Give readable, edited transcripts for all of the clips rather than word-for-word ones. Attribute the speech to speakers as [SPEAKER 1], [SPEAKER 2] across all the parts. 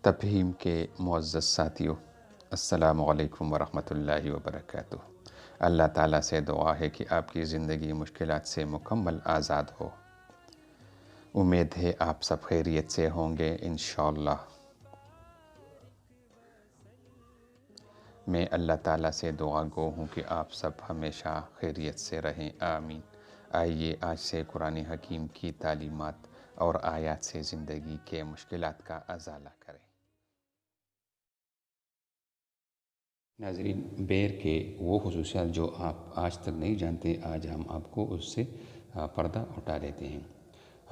[SPEAKER 1] تفہیم کے معزز ساتھیوں، السلام علیکم ورحمۃ اللہ وبرکاتہ۔ اللہ تعالیٰ سے دعا ہے کہ آپ کی زندگی مشکلات سے مکمل آزاد ہو۔ امید ہے آپ سب خیریت سے ہوں گے انشاءاللہ۔ میں اللہ تعالیٰ سے دعا گو ہوں کہ آپ سب ہمیشہ خیریت سے رہیں، آمین۔ آئیے آج سے قرآن حکیم کی تعلیمات اور آیات سے زندگی کے مشکلات کا ازالہ کریں۔
[SPEAKER 2] ناظرین، بیر کے وہ خصوصیات جو آپ آج تک نہیں جانتے، آج ہم آپ کو اس سے پردہ اٹھا لیتے ہیں۔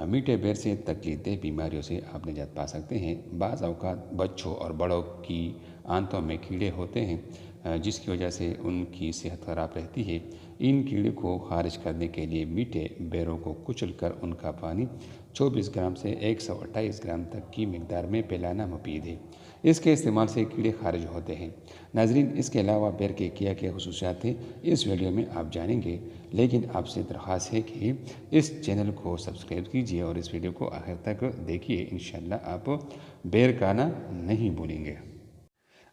[SPEAKER 2] میٹھے بیر سے تکلیف دہ بیماریوں سے آپ نجات پا سکتے ہیں۔ بعض اوقات بچوں اور بڑوں کی آنتوں میں کیڑے ہوتے ہیں جس کی وجہ سے ان کی صحت خراب رہتی ہے۔ ان کیڑے کو خارج کرنے کے لیے میٹھے بیروں کو کچل کر ان کا پانی 24 گرام سے 128 گرام تک کی مقدار میں پلانا مفید ہے۔ اس کے استعمال سے کیڑے خارج ہوتے ہیں۔ ناظرین، اس کے علاوہ بیر کے کیا خصوصیات ہیں اس ویڈیو میں آپ جانیں گے، لیکن آپ سے درخواست ہے کہ اس چینل کو سبسکرائب کیجیے اور اس ویڈیو کو آخر تک دیکھیے۔ انشاءاللہ آپ بیر کھانا نہیں بھولیں گے۔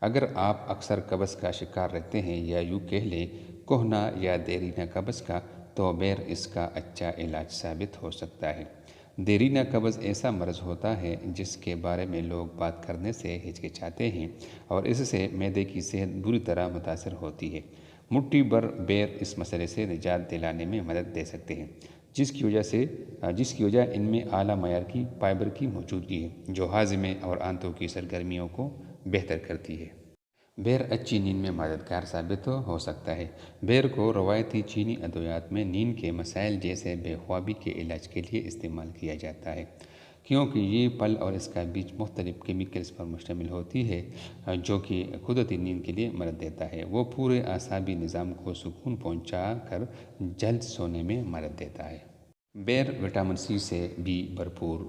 [SPEAKER 2] اگر آپ اکثر قبض کا شکار رہتے ہیں یا یوں کہہ لیں کہنا یا دیرینہ قبض کا، تو بیر اس کا اچھا علاج ثابت ہو سکتا ہے۔ دیرینہ قبض ایسا مرض ہوتا ہے جس کے بارے میں لوگ بات کرنے سے ہچکچاتے ہیں اور اس سے معدے کی صحت بری طرح متاثر ہوتی ہے۔ مٹھی بھر بیر اس مسئلے سے نجات دلانے میں مدد دے سکتے ہیں، جس کی وجہ ان میں اعلیٰ معیار کی فائبر کی موجودگی ہے جو ہاضمے اور آنتوں کی سرگرمیوں کو بہتر کرتی ہے۔ بیر اچھی نیند میں مددگار ثابت ہو سکتا ہے۔ بیر کو روایتی چینی ادویات میں نیند کے مسائل جیسے بے خوابی کے علاج کے لیے استعمال کیا جاتا ہے، کیونکہ یہ پھل اور اس کا بیج مختلف کیمیکلز پر مشتمل ہوتی ہے جو کہ قدرتی نیند کے لیے مدد دیتا ہے۔ وہ پورے اعصابی نظام کو سکون پہنچا کر جلد سونے میں مدد دیتا ہے۔ بیر وٹامن سی سے بھی بھرپور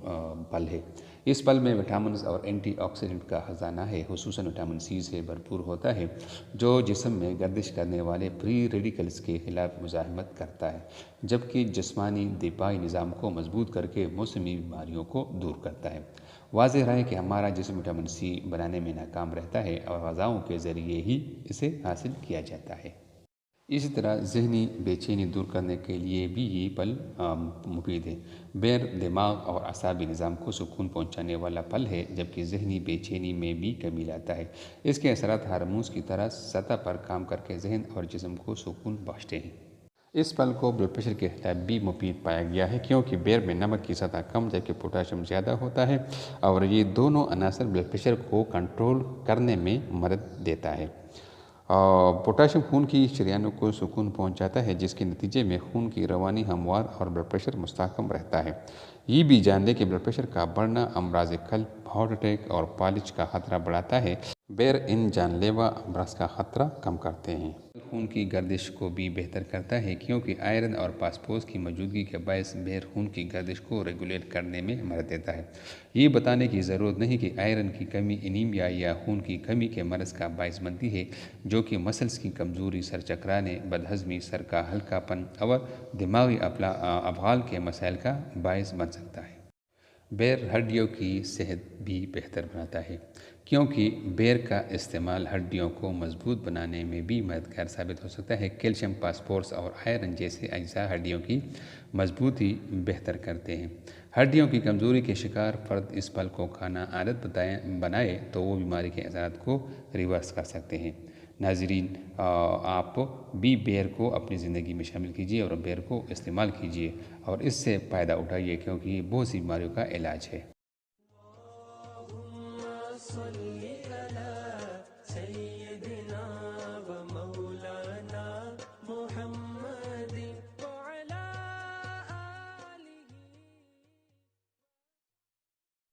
[SPEAKER 2] پھل ہے۔ اس پھل میں وٹامنز اور اینٹی آکسیڈنٹ کا خزانہ ہے، خصوصاً وٹامن سی سے بھرپور ہوتا ہے جو جسم میں گردش کرنے والے فری ریڈیکلز کے خلاف مزاحمت کرتا ہے، جبکہ جسمانی دفاعی نظام کو مضبوط کر کے موسمی بیماریوں کو دور کرتا ہے۔ واضح رہے کہ ہمارا جسم وٹامن سی بنانے میں ناکام رہتا ہے اور غذاؤں کے ذریعے ہی اسے حاصل کیا جاتا ہے۔ اسی طرح ذہنی بے چینی دور کرنے کے لیے بھی یہ پھل مفید ہے۔ بیر دماغ اور اعصابی نظام کو سکون پہنچانے والا پھل ہے، جبکہ ذہنی بے چینی میں بھی کمی لاتا ہے۔ اس کے اثرات ہارمونز کی طرح سطح پر کام کر کے ذہن اور جسم کو سکون بخشتے ہیں۔ اس پھل کو بلڈ پریشر کے خلاف بھی مفید پایا گیا ہے، کیونکہ بیر میں نمک کی سطح کم جبکہ پوٹاشیم زیادہ ہوتا ہے اور یہ دونوں عناصر بلڈ پریشر کو کنٹرول کرنے میں مدد دیتا ہے۔ پوٹاشیم خون کی شریانوں کو سکون پہنچاتا ہے، جس کے نتیجے میں خون کی روانی ہموار اور بلڈ پریشر مستحکم رہتا ہے۔ یہ بھی جان لیں کہ بلڈ پریشر کا بڑھنا امراض قلب، ہارٹ اٹیک اور فالج کا خطرہ بڑھاتا ہے۔ بیر ان جان لیوا امراض کا خطرہ کم کرتے ہیں۔ خون کی گردش کو بھی بہتر کرتا ہے، کیونکہ آئرن اور فاسفورس کی موجودگی کے باعث بیر خون کی گردش کو ریگولیٹ کرنے میں مدد دیتا ہے۔ یہ بتانے کی ضرورت نہیں کہ آئرن کی کمی انیمیا یا خون کی کمی کے مرض کا باعث بنتی ہے، جو کہ مسلز کی کمزوری، سر چکرانے، بدہضمی، سر کا ہلکا پن اور دماغی افعال کے مسائل کا باعث بن سکتا ہے۔ بیر ہڈیوں کی صحت بھی بہتر بناتا ہے، کیونکہ بیر کا استعمال ہڈیوں کو مضبوط بنانے میں بھی مددگار ثابت ہو سکتا ہے۔ کیلشیم، فاسفورس اور آئرن جیسے اجزاء ہڈیوں کی مضبوطی بہتر کرتے ہیں۔ ہڈیوں کی کمزوری کے شکار فرد اس پھل کو کھانا عادت بنائے تو وہ بیماری کے اثرات کو ریورس کر سکتے ہیں۔ ناظرین، آپ بھی بیر کو اپنی زندگی میں شامل کیجیے اور بیر کو استعمال کیجیے اور اس سے فائدہ اٹھائیے، کیونکہ یہ بہت سی بیماریوں کا علاج ہے۔